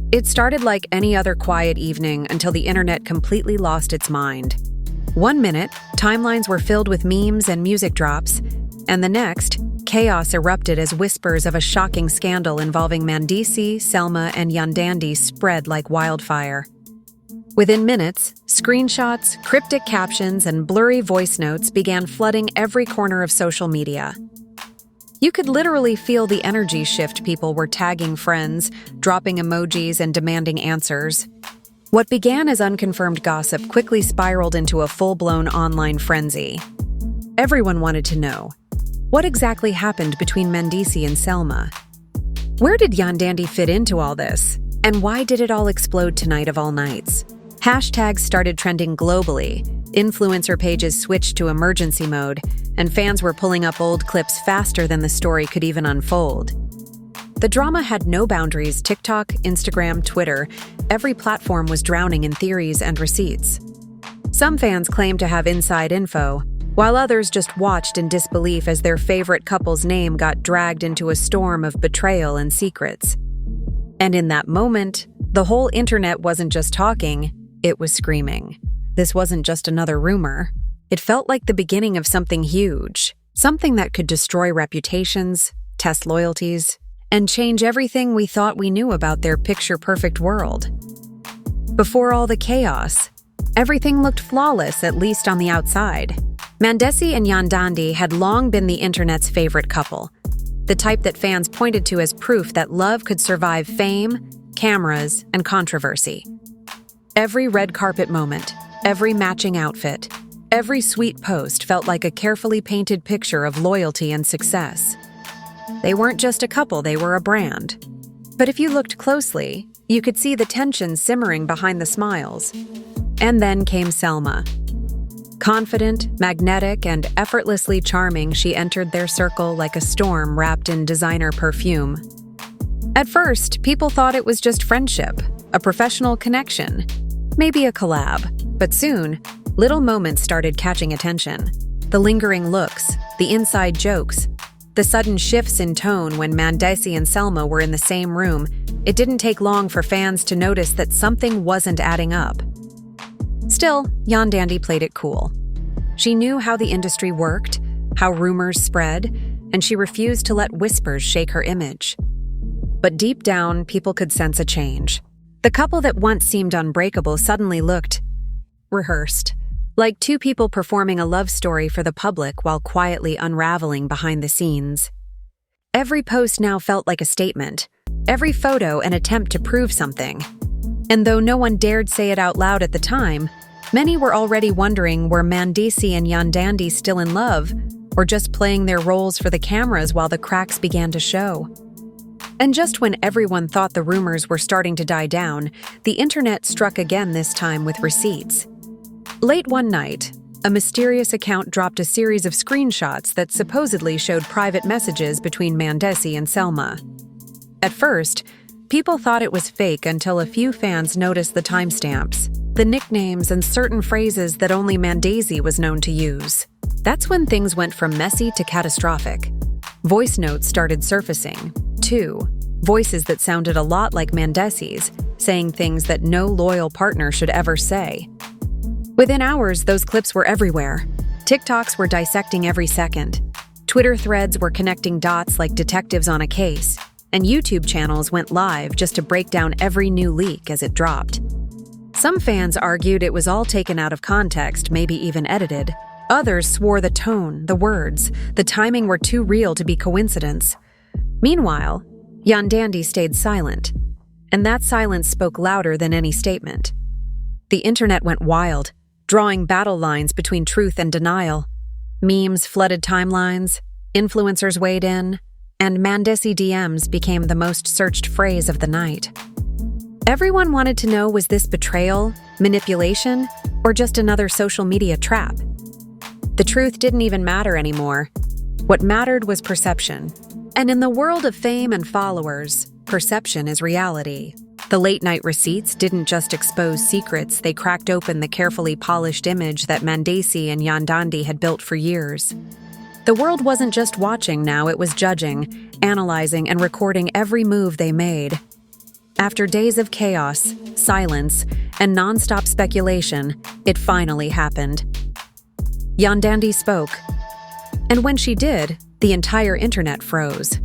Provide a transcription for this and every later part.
It started like any other quiet evening until the internet completely lost its mind. One minute, timelines were filled with memes and music drops, and the next, chaos erupted as whispers of a shocking scandal involving Mendeecees, Selma, and Yandy spread like wildfire. Within minutes, screenshots, cryptic captions, and blurry voice notes began flooding every corner of social media. You could literally feel the energy shift. People were tagging friends, dropping emojis, and demanding answers. What began as unconfirmed gossip quickly spiraled into a full-blown online frenzy. Everyone wanted to know, what exactly happened between Mendeecees and Selma? Where did Yandy fit into all this? And why did it all explode tonight of all nights? Hashtags started trending globally, influencer pages switched to emergency mode, and fans were pulling up old clips faster than the story could even unfold. The drama had no boundaries. TikTok, Instagram, Twitter, every platform was drowning in theories and receipts. Some fans claimed to have inside info, while others just watched in disbelief as their favorite couple's name got dragged into a storm of betrayal and secrets. And in that moment, the whole internet wasn't just talking, it was screaming. This wasn't just another rumor. It felt like the beginning of something huge, something that could destroy reputations, test loyalties, and change everything we thought we knew about their picture-perfect world. Before all the chaos, everything looked flawless, at least on the outside. Mendeecees and Yandy had long been the internet's favorite couple, the type that fans pointed to as proof that love could survive fame, cameras, and controversy. Every red carpet moment, every matching outfit, every sweet post felt like a carefully painted picture of loyalty and success. They weren't just a couple, they were a brand. But if you looked closely, you could see the tension simmering behind the smiles. And then came Selma. Confident, magnetic, and effortlessly charming, she entered their circle like a storm wrapped in designer perfume. At first, people thought it was just friendship, a professional connection, maybe a collab. But soon, little moments started catching attention. The lingering looks, the inside jokes, the sudden shifts in tone when Mendeecees and Selma were in the same room. It didn't take long for fans to notice that something wasn't adding up. Still, Yandy played it cool. She knew how the industry worked, how rumors spread, and she refused to let whispers shake her image. But deep down, people could sense a change. The couple that once seemed unbreakable suddenly looked rehearsed, like two people performing a love story for the public while quietly unraveling behind the scenes. Every post now felt like a statement, every photo an attempt to prove something. And though no one dared say it out loud at the time, many were already wondering, were Mendeecees and Yandy still in love, or just playing their roles for the cameras while the cracks began to show? And just when everyone thought the rumors were starting to die down, the internet struck again, this time with receipts. Late one night, a mysterious account dropped a series of screenshots that supposedly showed private messages between Mendeecees and Selma. At first, people thought it was fake until a few fans noticed the timestamps, the nicknames, and certain phrases that only Mendeecees was known to use. That's when things went from messy to catastrophic. Voice notes started surfacing, too. Voices that sounded a lot like Mendeecees, saying things that no loyal partner should ever say. Within hours, those clips were everywhere. TikToks were dissecting every second. Twitter threads were connecting dots like detectives on a case. And YouTube channels went live just to break down every new leak as it dropped. Some fans argued it was all taken out of context, maybe even edited. Others swore the tone, the words, the timing were too real to be coincidence. Meanwhile, Yandy stayed silent, and that silence spoke louder than any statement. The internet went wild, drawing battle lines between truth and denial. Memes flooded timelines, influencers weighed in, and Mendeecees DMs became the most searched phrase of the night. Everyone wanted to know, was this betrayal, manipulation, or just another social media trap? The truth didn't even matter anymore. What mattered was perception. And in the world of fame and followers, perception is reality. The late-night receipts didn't just expose secrets, they cracked open the carefully polished image that Mendeecees and Yandy had built for years. The world wasn't just watching now, it was judging, analyzing, and recording every move they made. After days of chaos, silence, and non-stop speculation, it finally happened. Yandy spoke. And when she did, the entire internet froze.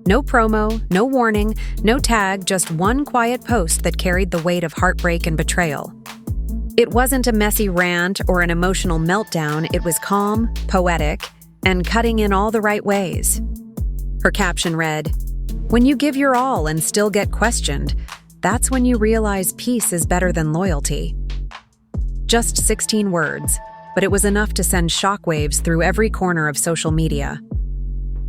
No promo, no warning, no tag, just one quiet post that carried the weight of heartbreak and betrayal. It wasn't a messy rant or an emotional meltdown, it was calm, poetic, and cutting in all the right ways. Her caption read, "When you give your all and still get questioned, that's when you realize peace is better than loyalty." Just 16 words, but it was enough to send shockwaves through every corner of social media.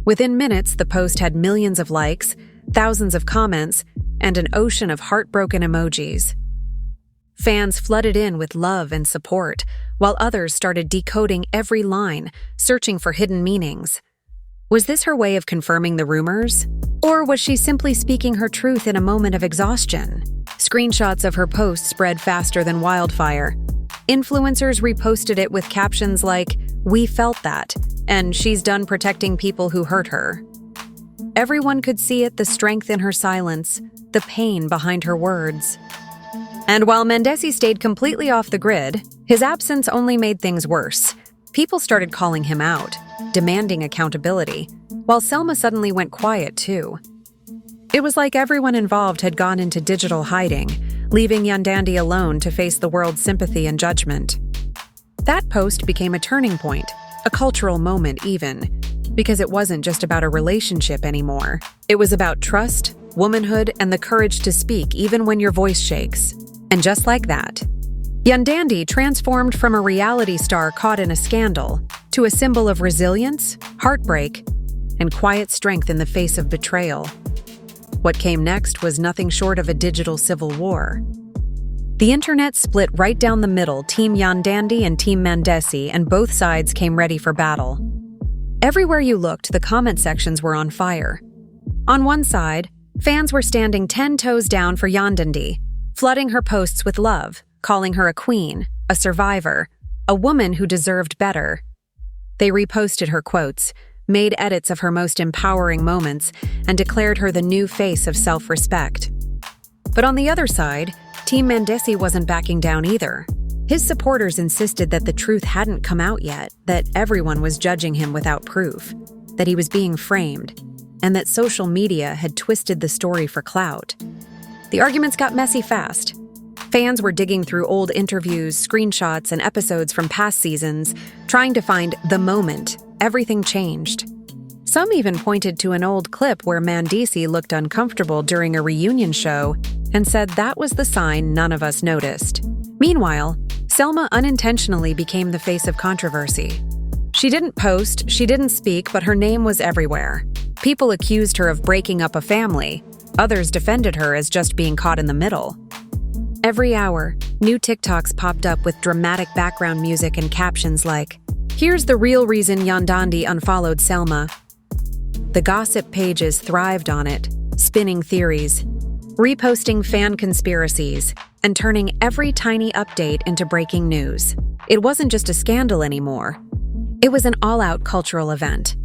Within minutes, the post had millions of likes, thousands of comments, and an ocean of heartbroken emojis. Fans flooded in with love and support, while others started decoding every line, searching for hidden meanings. Was this her way of confirming the rumors? Or was she simply speaking her truth in a moment of exhaustion? Screenshots of her post spread faster than wildfire. Influencers reposted it with captions like, "We felt that," and "She's done protecting people who hurt her." Everyone could see it, the strength in her silence, the pain behind her words. And while Mendeecees stayed completely off the grid, his absence only made things worse. People started calling him out, demanding accountability, while Selma suddenly went quiet too. It was like everyone involved had gone into digital hiding, leaving Yandy alone to face the world's sympathy and judgment. That post became a turning point, a cultural moment even, because it wasn't just about a relationship anymore. It was about trust, womanhood, and the courage to speak even when your voice shakes. And just like that, Yandy transformed from a reality star caught in a scandal to a symbol of resilience, heartbreak, and quiet strength in the face of betrayal. What came next was nothing short of a digital civil war. The internet split right down the middle, Team Yandy and Team Mendeecees, and both sides came ready for battle. Everywhere you looked, the comment sections were on fire. On one side, fans were standing 10 toes down for Yandy, flooding her posts with love, calling her a queen, a survivor, a woman who deserved better. They reposted her quotes, made edits of her most empowering moments, and declared her the new face of self-respect. But on the other side, Team Mendeecees wasn't backing down either. His supporters insisted that the truth hadn't come out yet, that everyone was judging him without proof, that he was being framed, and that social media had twisted the story for clout. The arguments got messy fast. Fans were digging through old interviews, screenshots, and episodes from past seasons, trying to find the moment everything changed. Some even pointed to an old clip where Mendeecees looked uncomfortable during a reunion show and said that was the sign none of us noticed. Meanwhile, Selma unintentionally became the face of controversy. She didn't post, she didn't speak, but her name was everywhere. People accused her of breaking up a family. Others defended her as just being caught in the middle. Every hour, new TikToks popped up with dramatic background music and captions like, "Here's the real reason Yandy unfollowed Selma." The gossip pages thrived on it, spinning theories, reposting fan conspiracies, and turning every tiny update into breaking news. It wasn't just a scandal anymore. It was an all-out cultural event.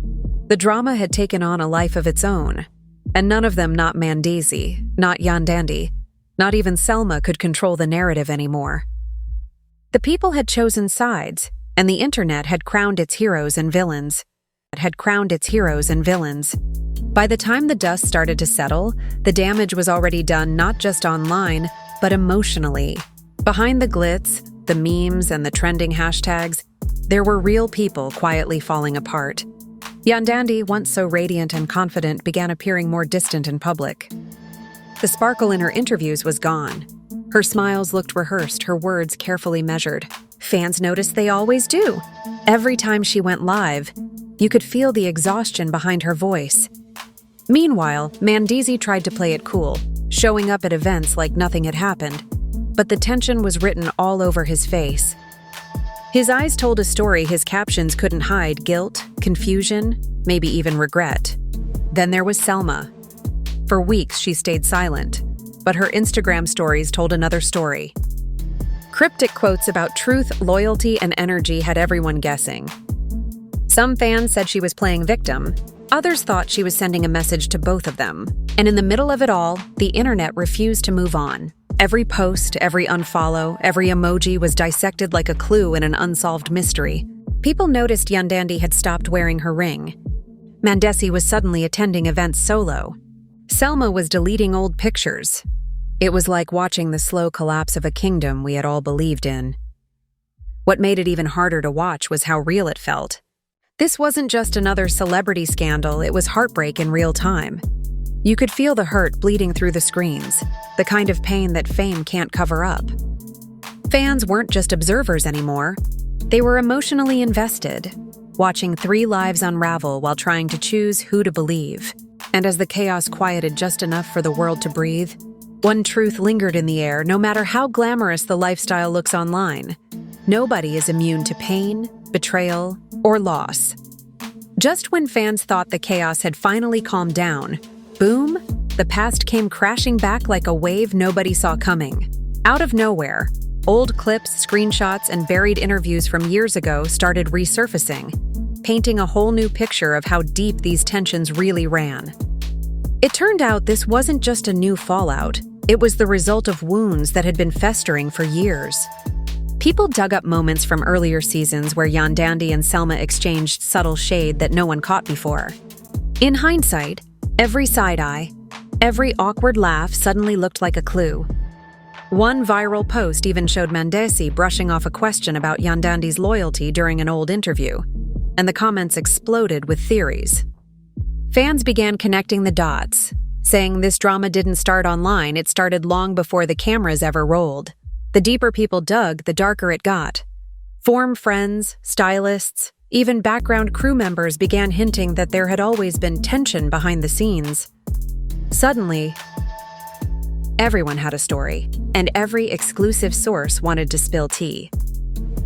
The drama had taken on a life of its own, and none of them, not Mendeecees, not Yandy, not even Selma, could control the narrative anymore. The people had chosen sides, and the internet had crowned its heroes and villains. By the time the dust started to settle, the damage was already done not just online, but emotionally. Behind the glitz, the memes, and the trending hashtags, there were real people quietly falling apart. Yandy, once so radiant and confident, began appearing more distant in public. The sparkle in her interviews was gone. Her smiles looked rehearsed, her words carefully measured. Fans noticed they always do. Every time she went live, you could feel the exhaustion behind her voice. Meanwhile, Mendeecees tried to play it cool, showing up at events like nothing had happened. But the tension was written all over his face. His eyes told a story his captions couldn't hide: guilt, confusion, maybe even regret. Then there was Selma. For weeks, she stayed silent, but her Instagram stories told another story. Cryptic quotes about truth, loyalty, and energy had everyone guessing. Some fans said she was playing victim, Others thought she was sending a message to both of them. And in the middle of it all, the internet refused to move on. Every post, every unfollow, every emoji was dissected like a clue in an unsolved mystery. People noticed Yandy had stopped wearing her ring. Mendeecees was suddenly attending events solo. Selma was deleting old pictures. It was like watching the slow collapse of a kingdom we had all believed in. What made it even harder to watch was how real it felt. This wasn't just another celebrity scandal, it was heartbreak in real time. You could feel the hurt bleeding through the screens, the kind of pain that fame can't cover up. Fans weren't just observers anymore. They were emotionally invested, watching three lives unravel while trying to choose who to believe. And as the chaos quieted just enough for the world to breathe, one truth lingered in the air, no matter how glamorous the lifestyle looks online. Nobody is immune to pain, betrayal, or loss. Just when fans thought the chaos had finally calmed down, boom, the past came crashing back like a wave nobody saw coming. Out of nowhere, old clips, screenshots, and buried interviews from years ago started resurfacing, painting a whole new picture of how deep these tensions really ran. It turned out this wasn't just a new fallout, it was the result of wounds that had been festering for years. People dug up moments from earlier seasons where Yandy and Selma exchanged subtle shade that no one caught before. In hindsight, every side-eye, every awkward laugh suddenly looked like a clue. One viral post even showed Mendeecees brushing off a question about Yandy's loyalty during an old interview, and the comments exploded with theories. Fans began connecting the dots, saying this drama didn't start online, it started long before the cameras ever rolled. The deeper people dug, the darker it got. Forum friends, stylists, even background crew members began hinting that there had always been tension behind the scenes. Suddenly, everyone had a story, and every exclusive source wanted to spill tea.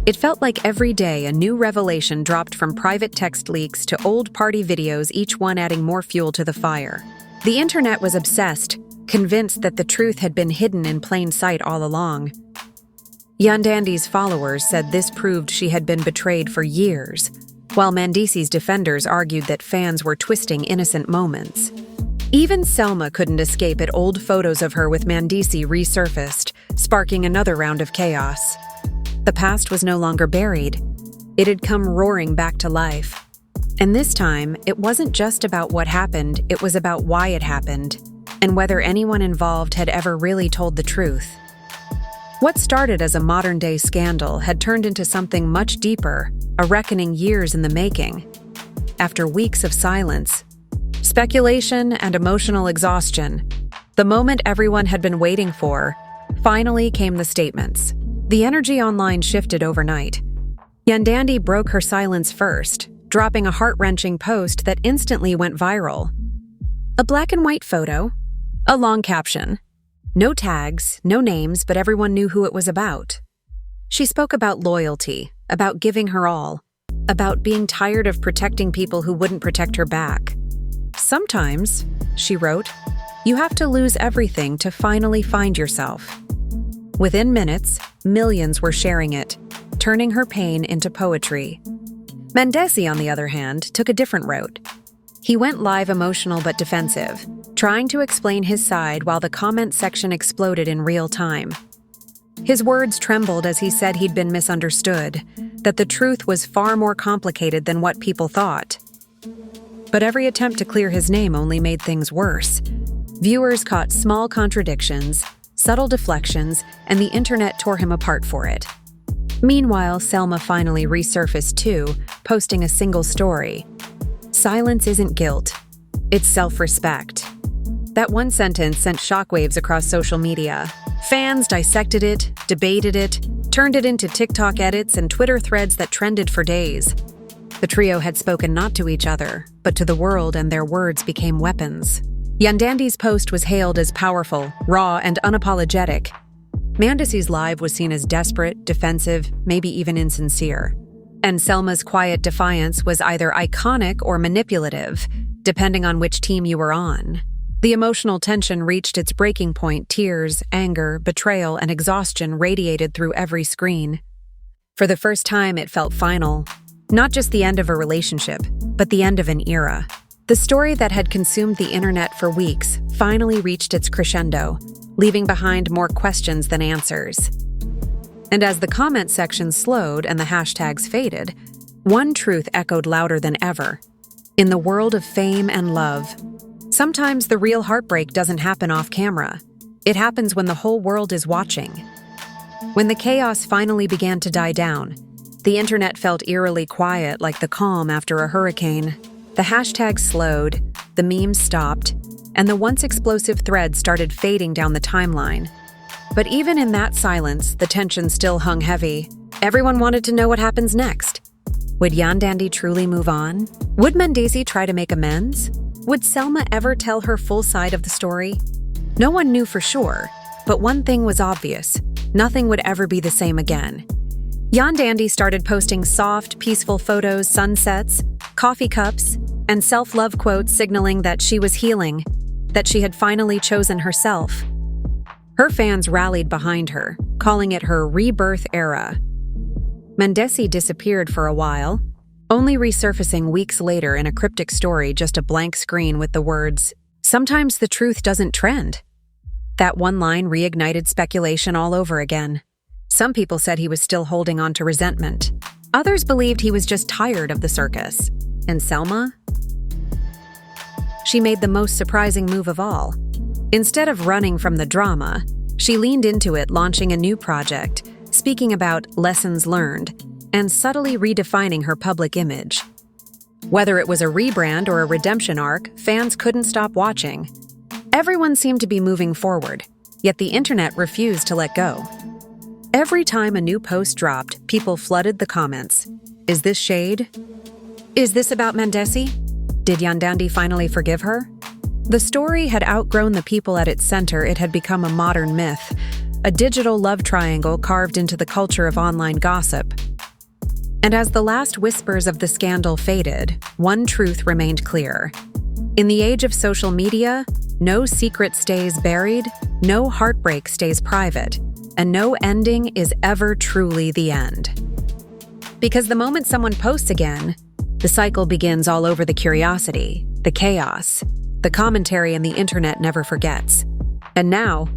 It felt like every day a new revelation dropped, from private text leaks to old party videos, each one adding more fuel to the fire. The internet was obsessed, convinced that the truth had been hidden in plain sight all along. Yandy's followers said this proved she had been betrayed for years, while Mendeecees' defenders argued that fans were twisting innocent moments. Even Selma couldn't escape it. Old photos of her with Mendeecees resurfaced, sparking another round of chaos. The past was no longer buried. It had come roaring back to life. And this time, it wasn't just about what happened, it was about why it happened, and whether anyone involved had ever really told the truth. What started as a modern-day scandal had turned into something much deeper, a reckoning years in the making. After weeks of silence, speculation, and emotional exhaustion, the moment everyone had been waiting for, finally came the statements. The energy online shifted overnight. Yandy broke her silence first, dropping a heart-wrenching post that instantly went viral. A black and white photo, a long caption. No tags, no names, but everyone knew who it was about. She spoke about loyalty, about giving her all, about being tired of protecting people who wouldn't protect her back. Sometimes, she wrote, you have to lose everything to finally find yourself. Within minutes, millions were sharing it, turning her pain into poetry. Mendeecees, on the other hand, took a different route. He went live emotional but defensive, trying to explain his side while the comment section exploded in real time. His words trembled as he said he'd been misunderstood, that the truth was far more complicated than what people thought. But every attempt to clear his name only made things worse. Viewers caught small contradictions, subtle deflections, and the internet tore him apart for it. Meanwhile, Selma finally resurfaced too, posting a single story. Silence isn't guilt, it's self-respect. That one sentence sent shockwaves across social media. Fans dissected it, debated it, turned it into TikTok edits and Twitter threads that trended for days. The trio had spoken not to each other, but to the world, and their words became weapons. Yandy's post was hailed as powerful, raw, and unapologetic. Mendeecees' live was seen as desperate, defensive, maybe even insincere. And Selma's quiet defiance was either iconic or manipulative, depending on which team you were on. The emotional tension reached its breaking point. Tears, anger, betrayal, and exhaustion radiated through every screen. For the first time, it felt final. Not just the end of a relationship, but the end of an era. The story that had consumed the internet for weeks finally reached its crescendo, leaving behind more questions than answers. And as the comment section slowed and the hashtags faded, one truth echoed louder than ever. In the world of fame and love, sometimes the real heartbreak doesn't happen off camera. It happens when the whole world is watching. When the chaos finally began to die down, the internet felt eerily quiet, like the calm after a hurricane. The hashtags slowed, the memes stopped, and the once explosive threads started fading down the timeline. But even in that silence, the tension still hung heavy. Everyone wanted to know what happens next. Would Yandy truly move on? Would Mendeecees try to make amends? Would Selma ever tell her full side of the story? No one knew for sure, but one thing was obvious. Nothing would ever be the same again. Yandy started posting soft, peaceful photos, sunsets, coffee cups, and self-love quotes signaling that she was healing, that she had finally chosen herself. Her fans rallied behind her, calling it her rebirth era. Mendeecees disappeared for a while, only resurfacing weeks later in a cryptic story, just a blank screen with the words, "Sometimes the truth doesn't trend." That one line reignited speculation all over again. Some people said he was still holding on to resentment. Others believed he was just tired of the circus. And Selma? She made the most surprising move of all. Instead of running from the drama, she leaned into it, launching a new project, speaking about lessons learned, and subtly redefining her public image. Whether it was a rebrand or a redemption arc, fans couldn't stop watching. Everyone seemed to be moving forward, yet the internet refused to let go. Every time a new post dropped, people flooded the comments. Is this shade? Is this about Mendeecees? Did Yandy finally forgive her? The story had outgrown the people at its center. It had become a modern myth, a digital love triangle carved into the culture of online gossip. And as the last whispers of the scandal faded, one truth remained clear. In the age of social media, no secret stays buried, no heartbreak stays private, and no ending is ever truly the end. Because the moment someone posts again, the cycle begins all over. The curiosity, the chaos, the commentary, and the internet never forgets. And now,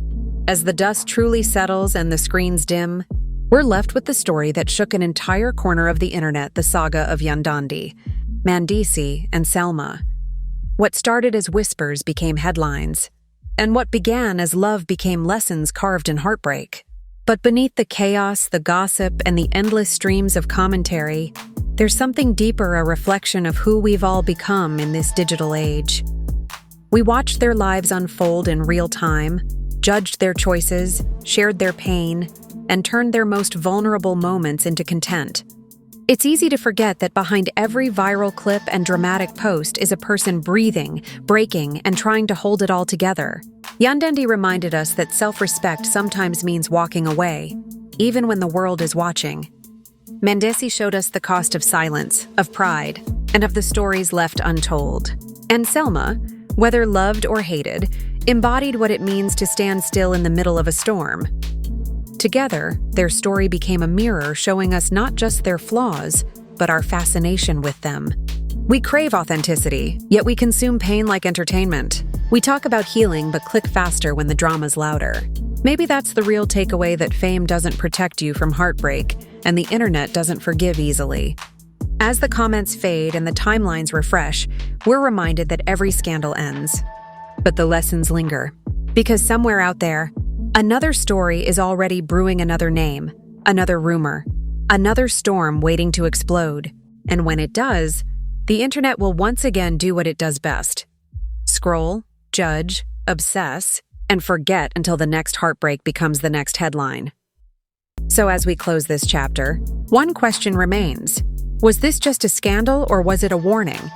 as the dust truly settles and the screens dim, we're left with the story that shook an entire corner of the internet, the saga of Yandy, Mendeecees, and Selma. What started as whispers became headlines, and what began as love became lessons carved in heartbreak. But beneath the chaos, the gossip, and the endless streams of commentary, there's something deeper, a reflection of who we've all become in this digital age. We watched their lives unfold in real time, judged their choices, shared their pain, and turned their most vulnerable moments into content. It's easy to forget that behind every viral clip and dramatic post is a person breathing, breaking, and trying to hold it all together. Yandy reminded us that self-respect sometimes means walking away, even when the world is watching. Mendeecees showed us the cost of silence, of pride, and of the stories left untold. And Selma, whether loved or hated, embodied what it means to stand still in the middle of a storm. Together, their story became a mirror showing us not just their flaws, but our fascination with them. We crave authenticity, yet we consume pain like entertainment. We talk about healing but click faster when the drama's louder. Maybe that's the real takeaway, that fame doesn't protect you from heartbreak, and the internet doesn't forgive easily. As the comments fade and the timelines refresh, we're reminded that every scandal ends. But the lessons linger. Because somewhere out there, another story is already brewing, another name, another rumor, another storm waiting to explode. And when it does, the internet will once again do what it does best: scroll, judge, obsess, and forget until the next heartbreak becomes the next headline. So as we close this chapter, one question remains. Was this just a scandal, or was it a warning?